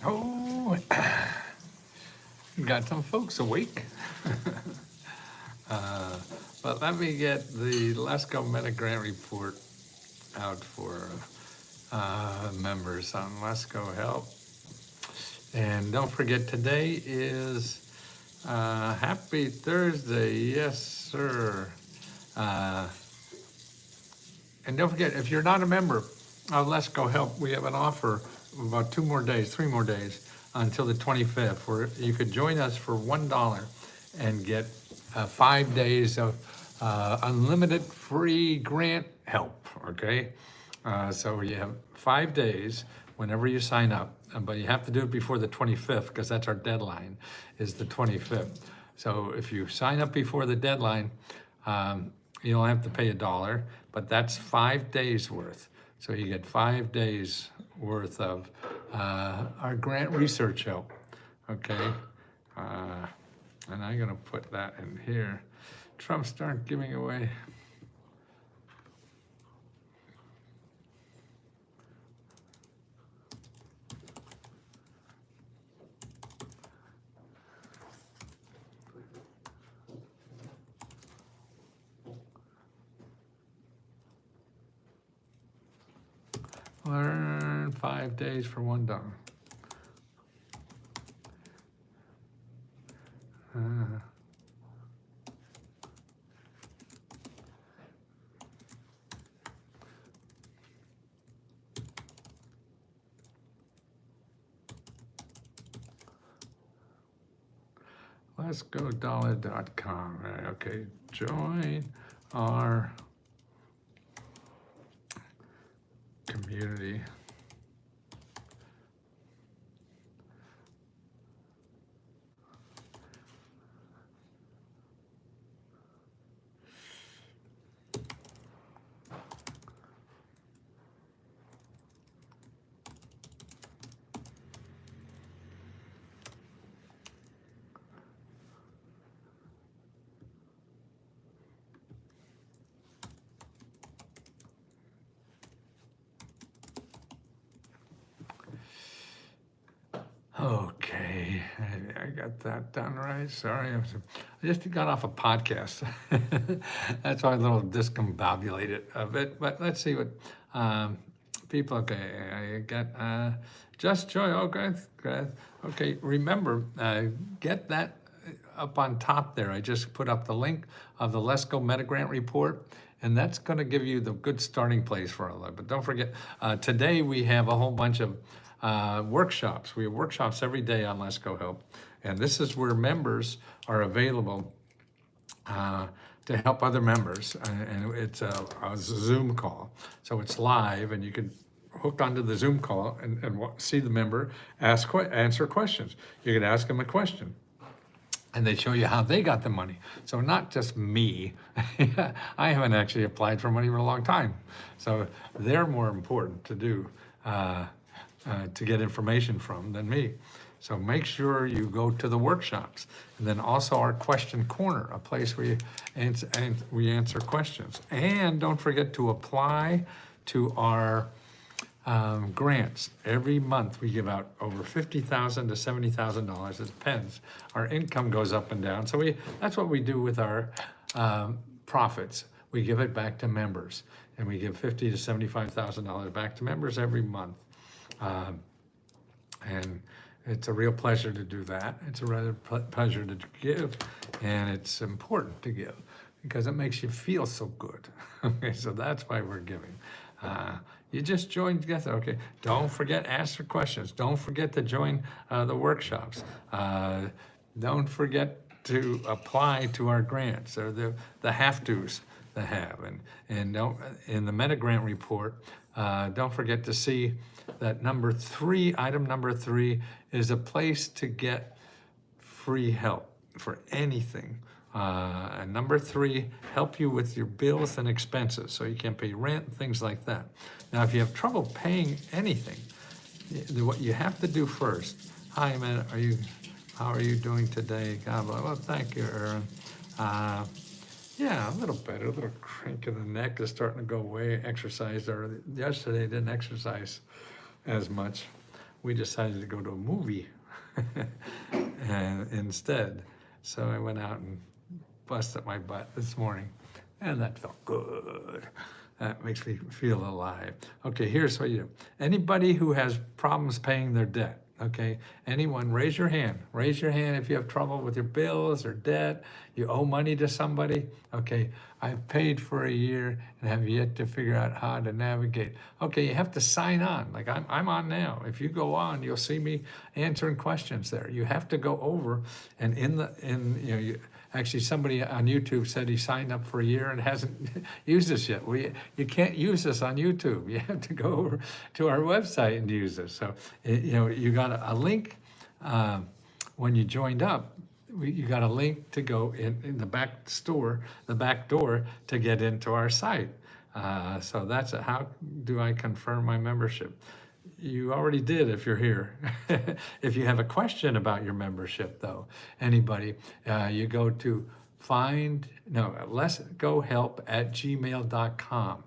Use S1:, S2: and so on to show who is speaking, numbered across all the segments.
S1: Oh, got some folks awake. But let me get the Let's Go Meta Grant report out for members on Let's Go Help. And don't forget, today is Happy Thursday. Yes, sir. And don't forget, if you're not a member of Let's Go Help, we have an offer of about 3 more days until the 25th, where you could join us for $1 and get 5 days of unlimited free grant help, okay? So you have 5 days whenever you sign up, but you have to do it before the 25th because that's our deadline, is the 25th. So if you sign up before the deadline, you don't have to pay $1, but that's 5 days worth. So you get 5 days worth of our grant research help, okay? And I'm gonna put that in here. Trump start giving away. Learn 5 days for $1. Let's go dollar.com. Right, okay, join our community. Okay, I got that done right. Sorry, I just got off a podcast. That's why I'm a little discombobulated a bit. But let's see what people. Okay, I got Just Joy. Okay, okay. Remember, get that up on top there. I just put up the link of the Let's Go Meta Grant report. And that's going to give you the good starting place for all that. But don't forget, today we have a whole bunch of workshops. We have workshops every day on Let's Go Help. And this is where members are available to help other members. And it's a Zoom call. So it's live and you can hook onto the Zoom call and see the member answer questions. You can ask them a question. And they show you how they got the money. So not just me. I haven't actually applied for money for a long time. So they're more important to do, to get information from than me. So make sure you go to the workshops. And then also our question corner, a place where we answer questions. And don't forget to apply to our grants. Every month we give out over $50,000 to $70,000. It depends. Our income goes up and down. So that's what we do with our profits. We give it back to members, and we give $50,000 to $75,000 back to members every month. And it's a real pleasure to do that. It's a rather pleasure to give, and it's important to give because it makes you feel so good. Okay, so that's why we're giving. You just join together, okay? Don't forget, ask your questions. Don't forget to join the workshops. Don't forget to apply to our grants, or the have-tos that have. And don't, in the Meta Grant report, don't forget to see that item number 3 is a place to get free help for anything. And number 3, help you with your bills and expenses, so you can pay rent and things like that. Now, if you have trouble paying anything, what you have to do first. Hi, man. How are you doing today? God bless. Well, thank you, Aaron. Yeah, a little better. A little crank in the neck is starting to go away. Exercised, or yesterday didn't exercise as much. we decided to go to a movie and instead. So I went out and busted my butt this morning, and that felt good. That makes me feel alive. Okay, here's what you do. Anybody who has problems paying their debt, okay? Anyone, raise your hand. Raise your hand if you have trouble with your bills or debt, you owe money to somebody. Okay, I've paid for a year and have yet to figure out how to navigate. Okay, you have to sign on. Like I'm on now. If you go on, you'll see me answering questions there. You have to go over and actually somebody on YouTube said he signed up for a year and hasn't used this yet. You can't use this on YouTube. You have to go over to our website and use this. So, you got a link when you joined up. You got a link to go in the back door to get into our site. So that's how do I confirm my membership? You already did if you're here. If you have a question about your membership, though, anybody, you go to letsgohelp@gmail.com.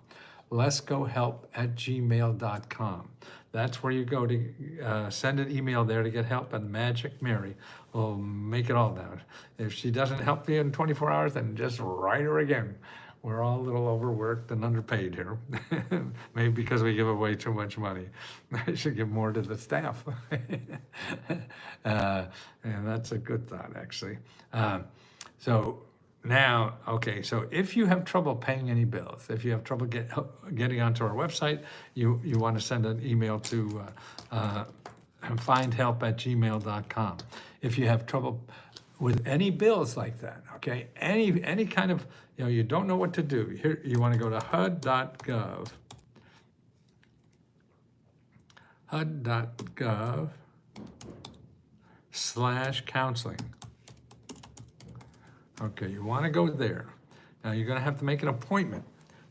S1: letsgohelp@gmail.com. That's where you go to send an email there to get help, and Magic Mary will make it all down. If she doesn't help you in 24 hours, then just write her again. We're all a little overworked and underpaid here. Maybe because we give away too much money. I should give more to the staff. And that's a good thought, actually. So now, okay, so if you have trouble paying any bills, if you have trouble getting onto our website, you want to send an email to findhelp@gmail.com. If you have trouble with any bills like that, okay, any kind of, you don't know what to do, here you want to go to HUD.gov. HUD.gov/counseling. Okay, you want to go there. Now you're going to have to make an appointment.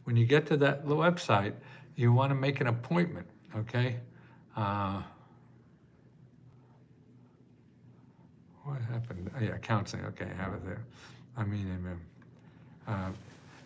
S1: When you get to that website, you want to make an appointment, okay? What happened? Oh, yeah, counseling. Okay, I have it there.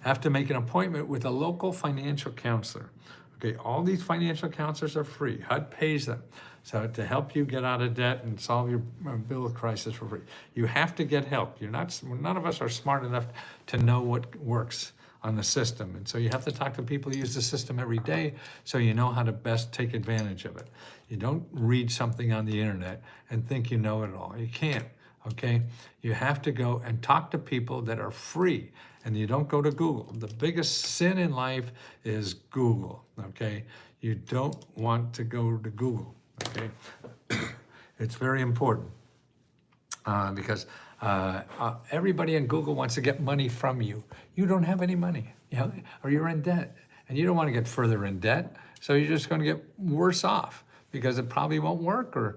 S1: Have to make an appointment with a local financial counselor. Okay, all these financial counselors are free. HUD pays them. So to help you get out of debt and solve your bill crisis for free, you have to get help. None of us are smart enough to know what works on the system. And so you have to talk to people who use the system every day so you know how to best take advantage of it. You don't read something on the internet and think you know it all. You can't, okay? You have to go and talk to people that are free, and you don't go to Google. The biggest sin in life is Google, okay? You don't want to go to Google, okay? It's very important because everybody in Google wants to get money from you. You don't have any money, or you're in debt, and you don't want to get further in debt, so you're just going to get worse off because it probably won't work, but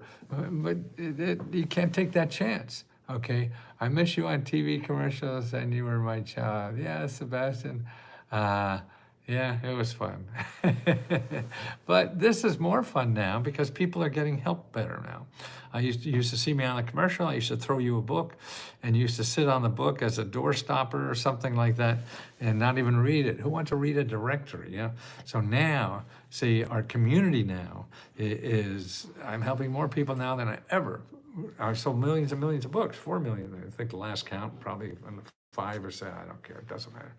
S1: you can't take that chance, okay? I miss you on TV commercials, and you were my child. Yeah, Sebastian. Yeah, it was fun. But this is more fun now because people are getting help better now. You used to see me on a commercial. I used to throw you a book, and you used to sit on the book as a door stopper or something like that and not even read it. Who wants to read a directory? So now, see, our community now is, I'm helping more people now than I ever. I've sold millions and millions of books, 4 million. I think the last count, probably 5 or 6, I don't care, it doesn't matter.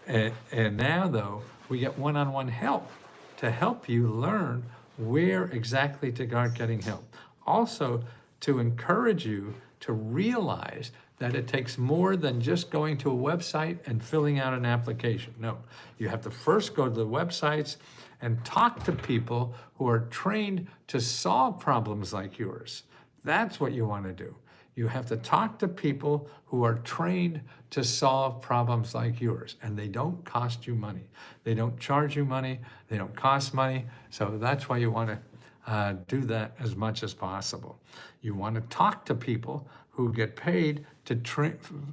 S1: And now, though, we get one-on-one help to help you learn where exactly to start getting help. Also, to encourage you to realize that it takes more than just going to a website and filling out an application. No, you have to first go to the websites and talk to people who are trained to solve problems like yours. That's what you want to do. You have to talk to people who are trained to solve problems like yours, and they don't cost you money. They don't charge you money. They don't cost money. So that's why you want to do that as much as possible. You want to talk to people who get paid to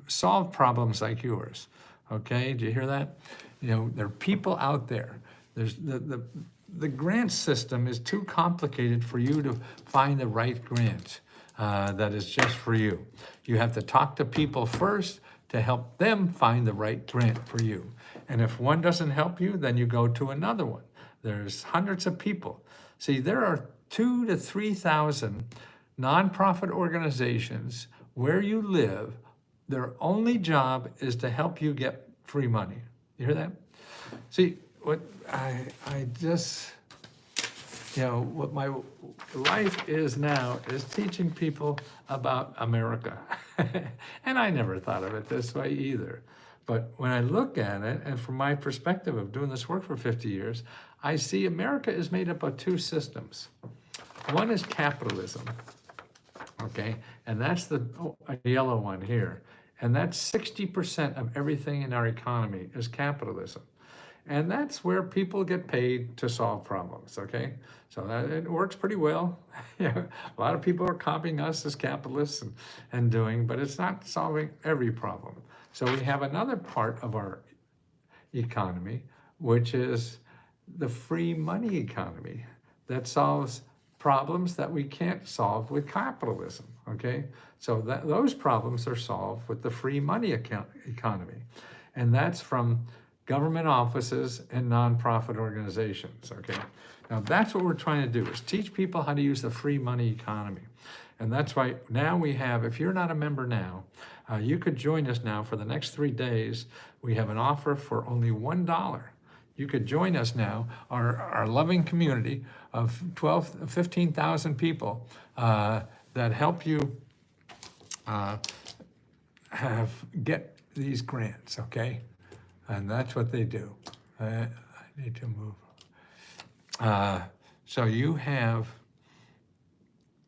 S1: solve problems like yours. Okay, do you hear that? There are people out there. There's the grant system is too complicated for you to find the right grant that is just for you. You have to talk to people first to help them find the right grant for you. And if one doesn't help you, then you go to another one. There's hundreds of people. See, there are 2,000 to 3,000 nonprofit organizations where you live. Their only job is to help you get free money. You hear that? See, what I just, what my life is now is teaching people about America. And I never thought of it this way either. But when I look at it, and from my perspective of doing this work for 50 years, I see America is made up of two systems. One is capitalism, okay? And that's the yellow one here. And that's 60% of everything in our economy is capitalism. And that's where people get paid to solve problems, okay? So it works pretty well. A lot of people are copying us as capitalists and doing, but it's not solving every problem. So we have another part of our economy, which is the free money economy that solves problems that we can't solve with capitalism, okay? So those problems are solved with the free money economy. And that's from government offices and nonprofit organizations, okay? Now that's what we're trying to do, is teach people how to use the free money economy. And that's why now we have, if you're not a member now, you could join us now for the next 3 days. We have an offer for only $1. You could join us now, our loving community of 15,000 people that help you get these grants, okay? And that's what they do. I need to move. So you have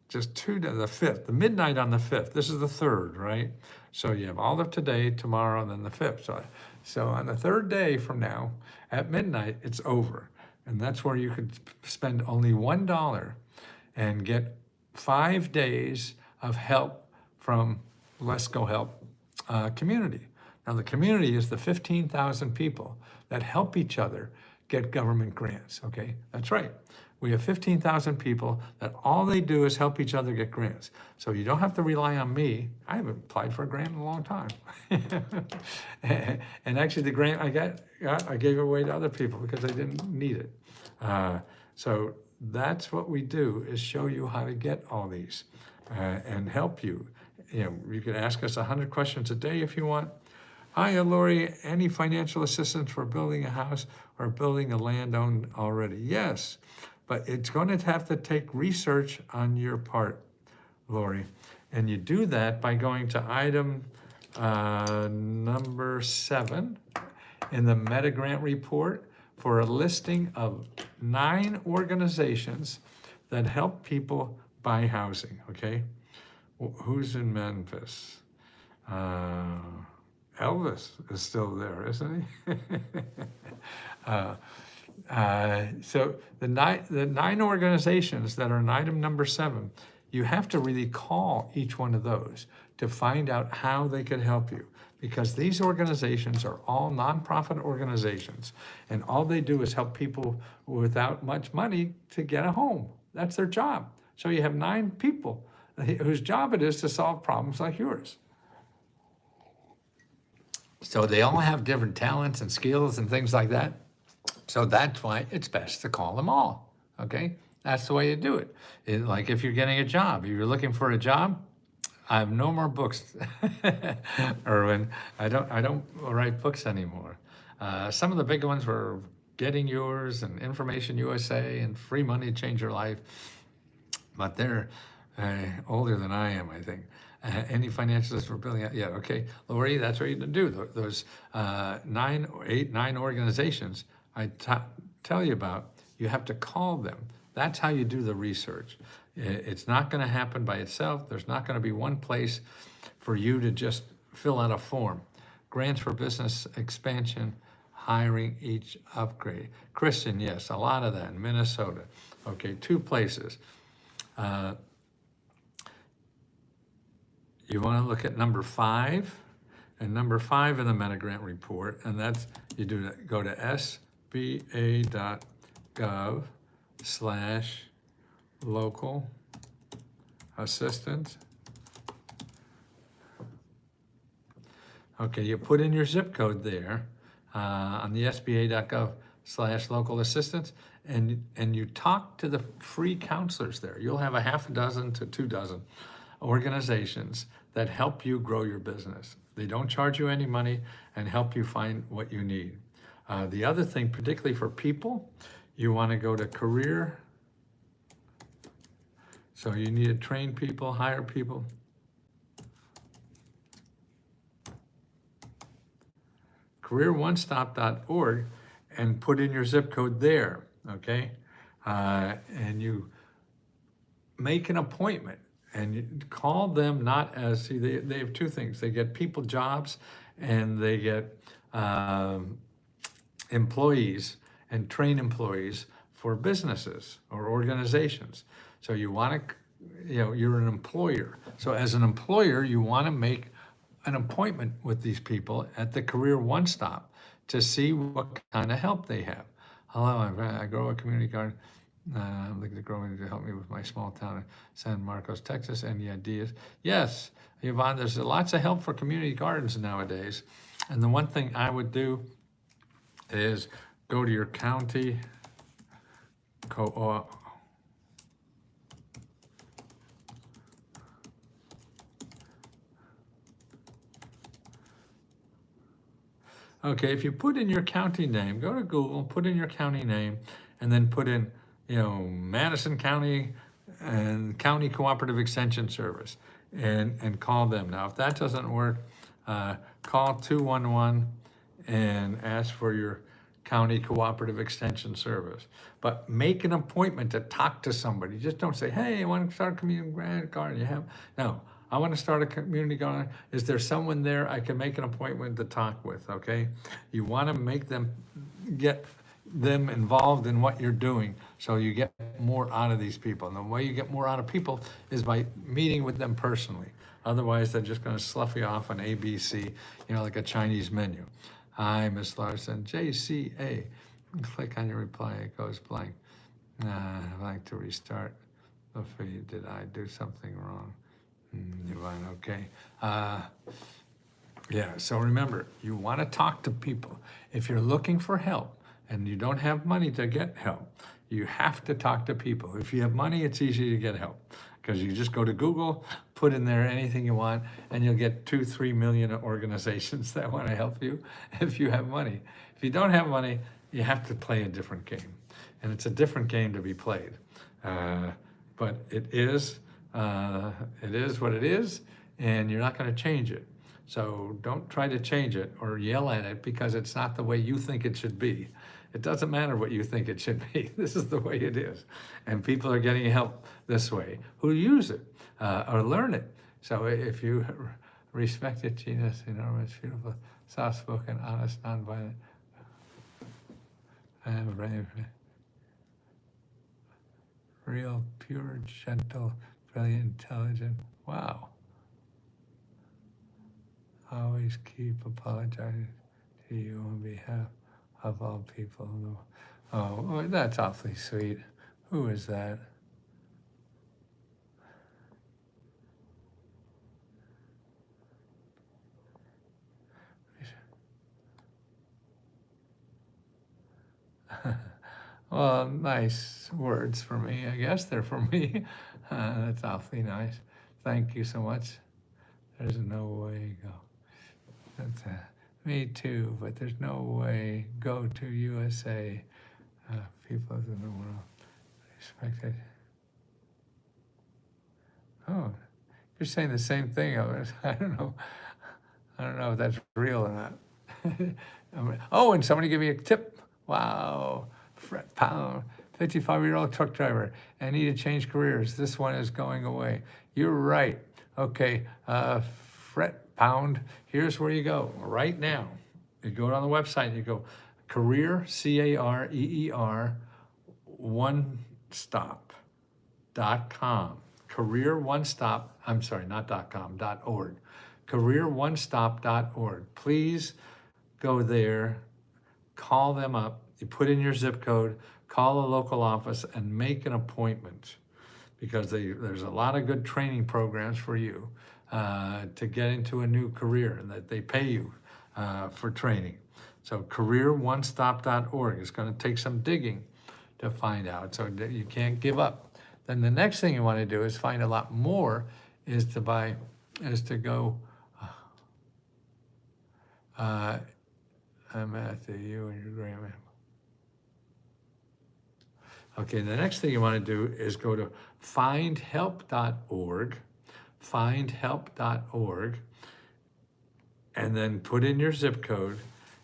S1: just the 5th, the midnight on the 5th. This is the 3rd, right? So you have all of today, tomorrow, and then the 5th. So on the 3rd day from now, at midnight, it's over. And that's where you could spend only $1 and get 5 days of help from Let's Go Help community. Now the community is the 15,000 people that help each other get government grants, okay? That's right. We have 15,000 people that all they do is help each other get grants. So you don't have to rely on me. I haven't applied for a grant in a long time. And actually the grant I got, I gave away to other people because I didn't need it. So that's what we do, is show you how to get all these and help you. You can ask us 100 questions a day if you want. Hi, Lori, any financial assistance for building a house or building a land owned already? Yes, but it's going to have to take research on your part, Lori. And you do that by going to item number 7 in the Meta Grant report for a listing of 9 organizations that help people buy housing, okay? Who's in Memphis? Elvis is still there, isn't he? So the 9 organizations that are in item number 7, you have to really call each one of those to find out how they could help you. Because these organizations are all nonprofit organizations, and all they do is help people without much money to get a home. That's their job. So you have 9 people whose job it is to solve problems like yours. So they all have different talents and skills and things like that. So that's why it's best to call them all, okay? That's the way you do it. Like if you're getting a job, if you're looking for a job, I have no more books, Erwin. I don't write books anymore. Some of the big ones were Getting Yours and Information USA and Free Money to Change Your Life. But they're older than I am, I think. Any financialists for building out? Yeah, okay. Lori, that's what you do. Those 9 organizations I tell you about, you have to call them. That's how you do the research. It's not going to happen by itself. There's not going to be one place for you to just fill out a form. Grants for business expansion, hiring, each upgrade. Christian, yes, a lot of that in Minnesota. Okay, 2 places. You want to look at number 5, and number 5 in the Meta Grant report, and that's, you go to sba.gov/local assistance. Okay, you put in your zip code there on the sba.gov career.gov/local assistance, and you talk to the free counselors there. You'll have a half a dozen to 2 dozen organizations that help you grow your business. They don't charge you any money and help you find what you need. The other thing, particularly for people, you want to go to career. So you need to train people, hire people. careeronestop.org and put in your zip code there, okay? And you make an appointment and you call them not as, see, they have two things. They get people jobs and they get employees and train employees for businesses or organizations. So you want to, you're an employer. So as an employer, you want to make an appointment with these people at the Career One Stop to see what kind of help they have. Hello, I grow a community garden. I'm looking to grow it to help me with my small town in San Marcos, Texas. Any ideas? Yes, Yvonne, there's lots of help for community gardens nowadays. And the one thing I would do is go to your county Okay, if you put in your county name, go to Google, put in your county name, and then put in, Madison County and County Cooperative Extension Service, and call them. Now, if that doesn't work, call 211 and ask for your County Cooperative Extension Service. But make an appointment to talk to somebody. Just don't say, hey, I want to start a community garden. No. I want to start a community garden. Is there someone there I can make an appointment to talk with, okay? You want to get them involved in what you're doing so you get more out of these people. And the way you get more out of people is by meeting with them personally. Otherwise, they're just going to slough you off on ABC, like a Chinese menu. Hi, Miss Larson, JCA. Click on your reply, it goes blank. I'd like to restart. Did I do something wrong? Okay. So remember, you want to talk to people. If you're looking for help and you don't have money to get help, you have to talk to people. If you have money, it's easy to get help because you just go to Google, put in there anything you want, and you'll get 2-3 million organizations that want to help you if you have money. If you don't have money, you have to play a different game. And it's a different game to be played. But it is what it is, and you're not going to change it. So don't try to change it or yell at it because it's not the way you think it should be. It doesn't matter what you think it should be. This is the way it is. And people are getting help this way who use it or learn it. So if you respect it, Gina's enormous, beautiful, soft-spoken, honest, nonviolent, and brave, real, pure, gentle, brilliant, intelligent. Wow. Always keep apologizing to you on behalf of all people in the world. Oh, that's awfully sweet. Who is that? Well, nice words for me. I guess they're for me. That's awfully nice. Thank you so much. There's no way go. That's me too, but there's no way. Go to USA. People in the world respected. Oh, you're saying the same thing. I don't know if that's real or not. Oh, and somebody give me a tip. Wow. Fret Pound, 55-year-old truck driver. I need to change careers. This one is going away. You're right. Okay, Fret Pound, here's where you go right now. You go on the website and you go career, CAREER, onestop.com. Career One Stop, I'm sorry, not .com, .org. CareerOneStop.org. Please go there, call them up. You put in your zip code, call a local office, and make an appointment because there's a lot of good training programs for you to get into a new career and that they pay you for training. So careeronestop.org is going to take some digging to find out, so that you can't give up. Then the next thing you want to do is find a lot more, is to go, I'm at you and your grandma. Okay, the next thing you want to do is go to findhelp.org, findhelp.org, and then put in your zip code,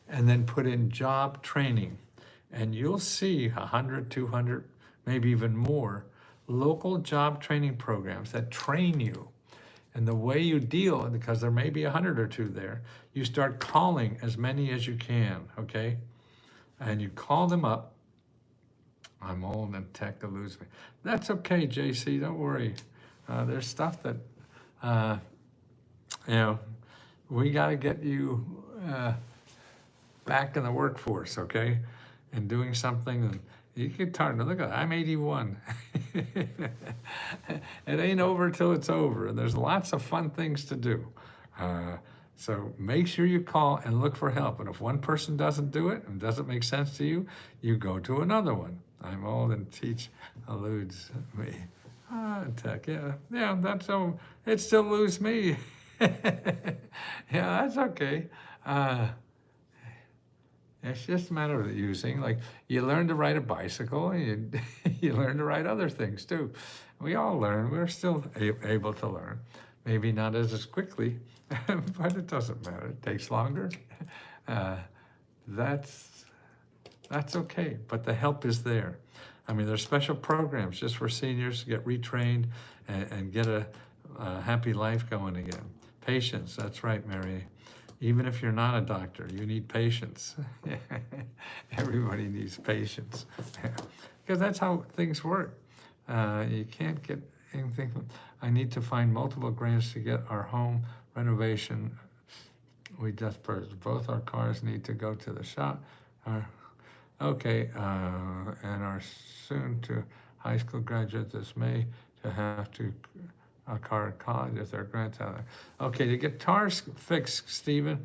S1: and then put in job training. And you'll see 100, 200, maybe even more local job training programs that train you. And the way you deal, because there may be 100 or two there, you start calling as many as you can, okay? And you call them up. I'm old and tech to lose me. That's okay, JC, don't worry. There's stuff that, we got to get you back in the workforce, okay? And doing something, and you can turn, look at, I'm 81. It ain't over till it's over. And there's lots of fun things to do. So make sure you call and look for help. And if one person doesn't do it and doesn't make sense to you, you go to another one. I'm old and teach eludes me. Tech, yeah, that's so, it still eludes me. Yeah, that's okay. It's just a matter of using, like you learn to ride a bicycle, and you learn to ride other things too. We all learn, we're still able to learn. Maybe not as quickly, but it doesn't matter, it takes longer. That's okay, but the help is there. I mean, there's special programs just for seniors to get retrained and get a happy life going again. Patience, that's right, Mary. Even if you're not a doctor, you need patience. Everybody needs patience. Because that's how things work. You can't get anything. I need to find multiple grants to get our home renovation. We just purchased. Both our cars need to go to the shop. Okay, and are soon to high school graduate this May to have to a car at college if their grants out there. Okay, to get cars fixed, Stephen,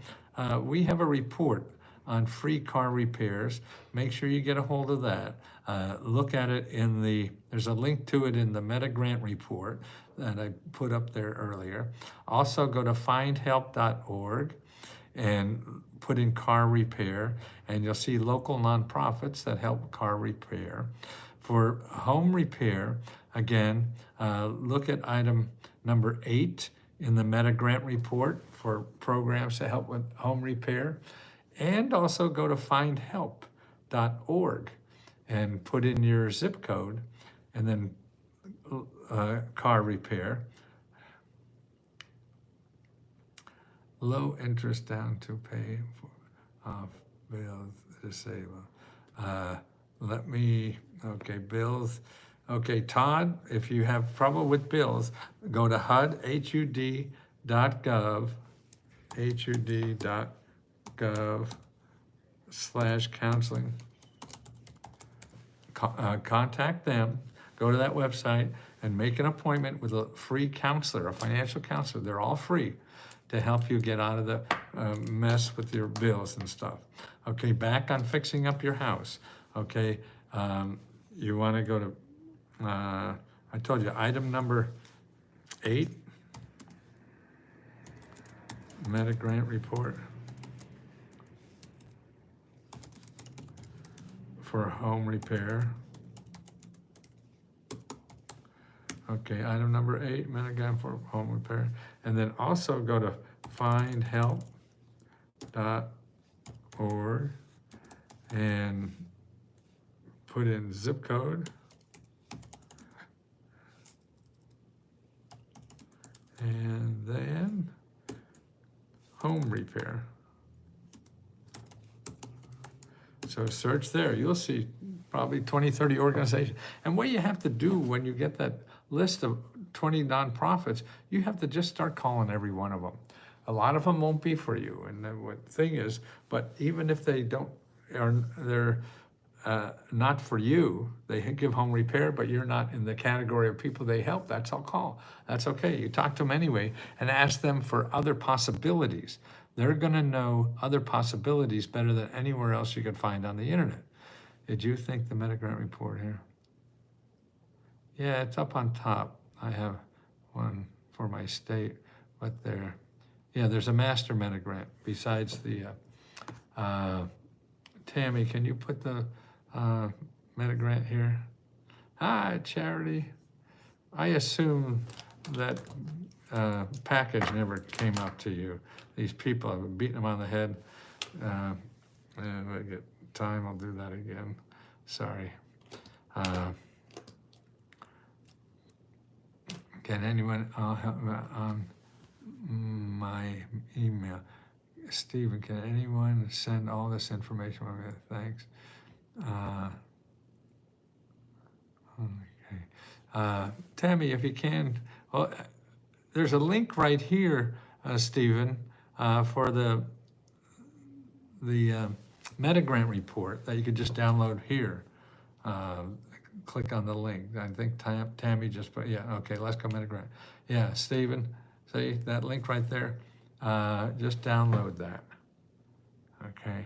S1: we have a report on free car repairs. Make sure you get a hold of that. Look at it in there's a link to it in the Meta Grant report that I put up there earlier. Also go to findhelp.org and put in car repair, and you'll see local nonprofits that help car repair. For home repair, again, look at item number 8 in the Meta Grant report for programs to help with home repair. And also go to findhelp.org and put in your zip code, and then car repair. Low interest down to pay off bills disabled. Bills. Okay, Todd, if you have trouble with bills, go to hud.gov, hud.gov/counseling. Contact them, go to that website, and make an appointment with a free counselor, a financial counselor. They're all free to help you get out of the mess with your bills and stuff. Okay, back on fixing up your house. Okay, you want to go to, I told you, item number 8, Meta Grant report for home repair. Okay, item number 8, Meta Grant for home repair. And then also go to findhelp.org and put in zip code. And then home repair. So search there. You'll see probably 20, 30 organizations. And what you have to do when you get that list of 20 nonprofits, you have to just start calling every one of them. A lot of them won't be for you. And then what the thing is, but even if they don't, they're not for you. They give home repair, but you're not in the category of people they help. That's all call. That's okay. You talk to them anyway and ask them for other possibilities. They're going to know other possibilities better than anywhere else you could find on the internet. Did you think the Metagrant report here? Yeah, it's up on top. I have one for my state, but there's a master Metagrant besides the, Tammy, can you put the Metagrant here? Hi, Charity. I assume that package never came up to you. These people, I've been beating them on the head. If I get time, I'll do that again. Sorry. Can anyone help me on my email? Stephen, can anyone send all this information? Thanks. Okay. Tammy, if you can, well, there's a link right here, Stephen, for the Metagrant report that you could just download here. Click on the link. I think Tammy just put, yeah, okay, let's go Metagrant. Yeah, Stephen, see that link right there? Just download that, okay?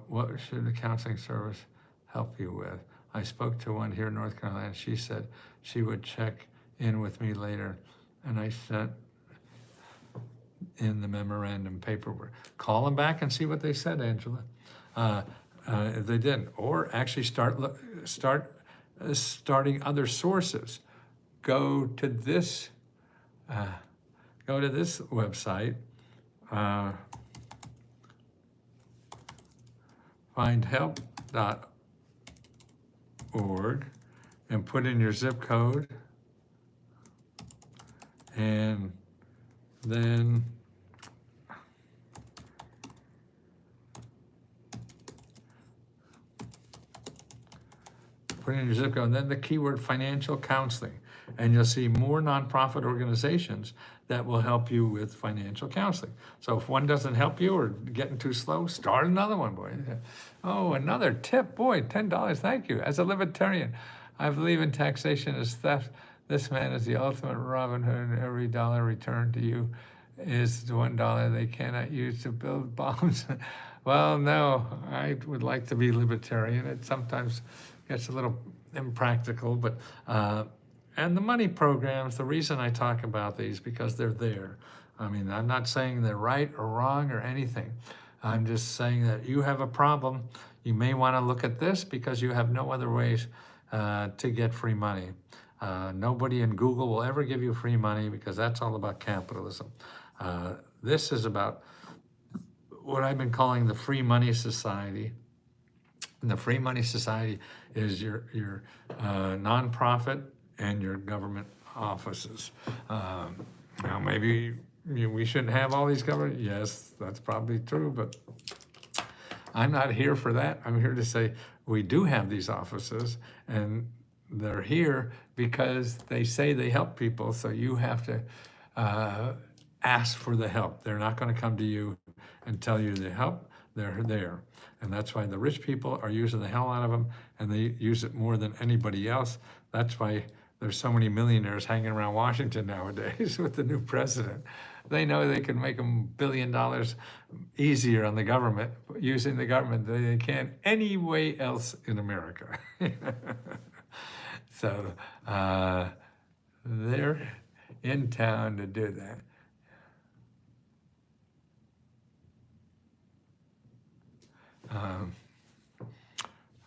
S1: What should the counseling service help you with? I spoke to one here in North Carolina. She said she would check in with me later, and I sent in the memorandum paperwork. Call them back and see what they said, Angela. If they didn't, or actually starting other sources. Go to this website, find help.org and put in your zip code, and then put in your zip code, and then the keyword financial counseling. And you'll see more nonprofit organizations that will help you with financial counseling. So if one doesn't help you or getting too slow, start another one, boy. Oh, another tip, boy, $10, thank you. As a libertarian, I believe in taxation as theft. This man is the ultimate Robin Hood, and every dollar returned to you is the $1 they cannot use to build bombs. Well, no, I would like to be libertarian. It sometimes gets a little impractical, but and the money programs, the reason I talk about these, because they're there. I mean, I'm not saying they're right or wrong or anything. I'm just saying that you have a problem. You may want to look at this because you have no other ways to get free money. Nobody in Google will ever give you free money because that's all about capitalism. This is about what I've been calling the Free Money Society. And the Free Money Society is your nonprofit and your government offices. Now, maybe we shouldn't have all these government. Yes, that's probably true, but I'm not here for that. I'm here to say we do have these offices, and they're here because they say they help people, so you have to ask for the help. They're not going to come to you and tell you the help. They're there. And that's why the rich people are using the hell out of them, and they use it more than anybody else. That's why there's so many millionaires hanging around Washington nowadays with the new president. They know they can make them $1 billion easier on the government, using the government than they can any way else in America. So they're in town to do that.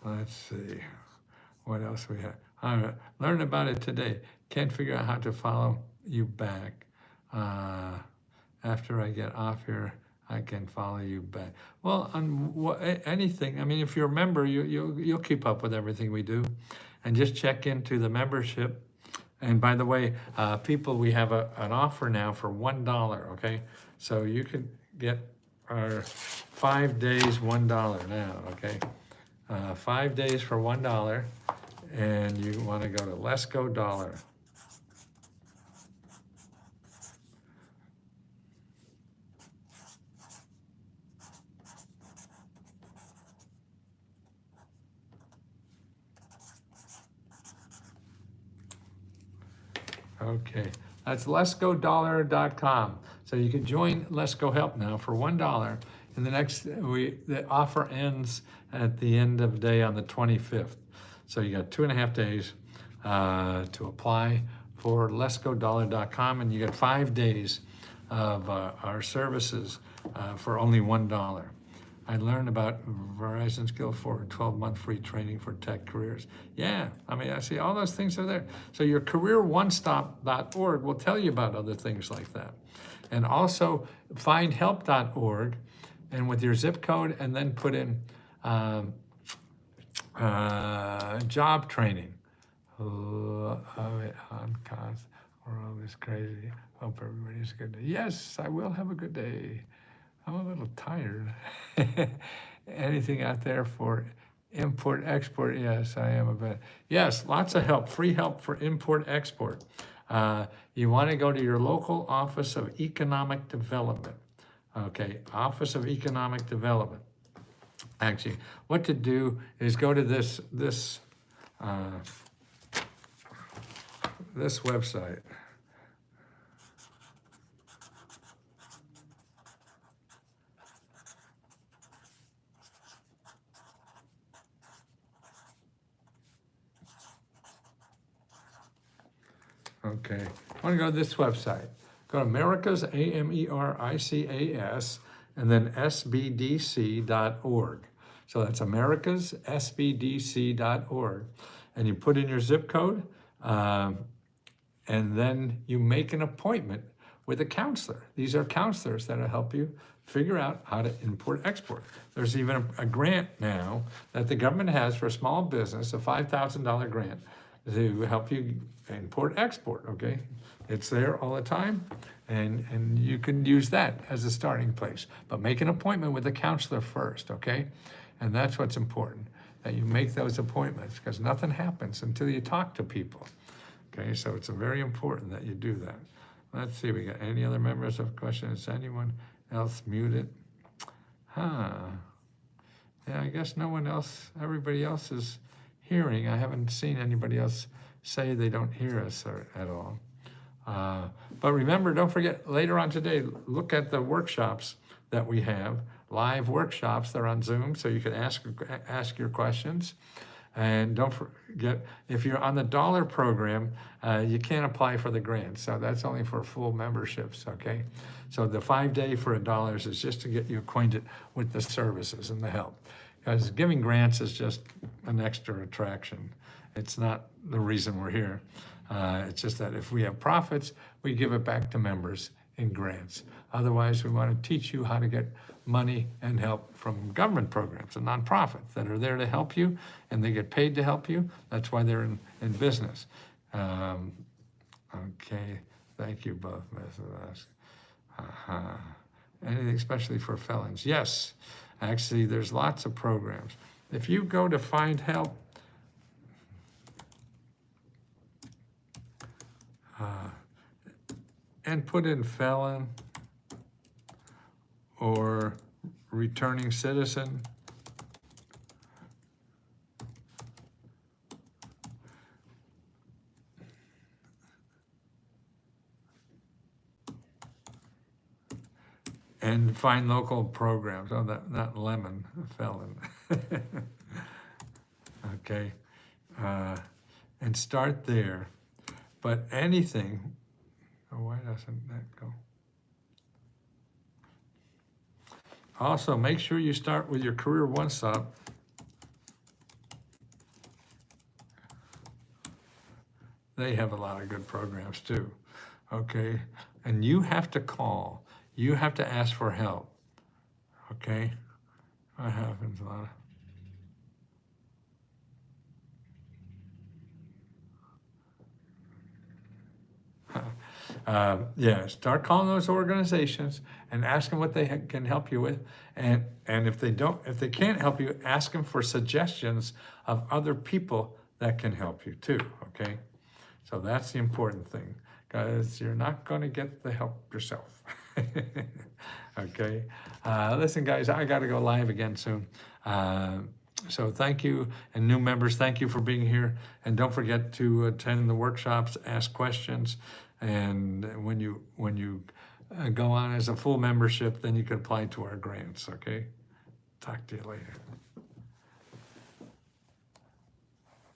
S1: Let's see, what else we have. Learn about it today. Can't figure out how to follow you back. After I get off here, I can follow you back. Well, on anything. I mean, if you're a member, you'll keep up with everything we do, and just check into the membership. And by the way, people, we have an offer now for $1. Okay, so you can get our 5 days $1 now. Okay, 5 days for $1, and you want to go to Let's Go Dollar. Okay, that's letsgodollar.com. So you can join Let's Go Help now for $1. And the offer ends at the end of the day on the 25th. So you got 2.5 days to apply for letsgodollar.com, and you get 5 days of our services for only $1. I learned about Verizon Skill for 12-month free training for tech careers. Yeah, I mean, I see all those things are there. So your careeronestop.org will tell you about other things like that. And also findhelp.org, and with your zip code, and then put in job training. World is crazy. Hope everybody's good day. Yes, I will have a good day. I'm a little tired. Anything out there for import, export? Yes, I am a bit. Yes, lots of help, free help for import, export. You want to go to your local Office of Economic Development. Okay, Office of Economic Development. Actually, what to do is go to this website. Okay, I want to go to this website. Go to Americas, AMERICAS, and then SBDC.org. So that's Americas, SBDC.org. And you put in your zip code, and then you make an appointment with a counselor. These are counselors that'll help you figure out how to import, export. There's even a grant now that the government has for a small business, a $5,000 grant, to help you import, export, okay? It's there all the time, and you can use that as a starting place. But make an appointment with a counselor first, okay? And that's what's important, that you make those appointments, because nothing happens until you talk to people, okay? So it's very important that you do that. Let's see, we got any other members of questions? Is anyone else muted? Yeah, I guess no one else, everybody else is hearing. I haven't seen anybody else say they don't hear us at all. But remember, don't forget, later on today, look at the workshops that we have, live workshops. They're on Zoom, so you can ask your questions. And don't forget, if you're on the dollar program, you can't apply for the grant. So that's only for full memberships, okay? So the 5-day for $1 is just to get you acquainted with the services and the help. Because giving grants is just an extra attraction. It's not the reason we're here. It's just that if we have profits, we give it back to members in grants. Otherwise, we want to teach you how to get money and help from government programs and nonprofits that are there to help you, and they get paid to help you. That's why they're in business. Okay, thank you both. Anything especially for felons? Yes, actually, there's lots of programs. If you go to Find Help, and put in felon or returning citizen, and find local programs. Oh, not lemon, felon. Okay, and start there. But anything, oh, why doesn't that go? Also, make sure you start with your Career One Stop. They have a lot of good programs too, okay? And you have to call. You have to ask for help, okay? That happens a lot. Yeah, start calling those organizations and ask them what they can help you with. And if they can't help you, ask them for suggestions of other people that can help you too, okay? So that's the important thing, because you're not going to get the help yourself. Okay? Listen, guys, I got to go live again soon. So thank you, and new members, thank you for being here. And don't forget to attend the workshops, ask questions, and when you go on as a full membership, then you can apply to our grants, okay? Talk to you later.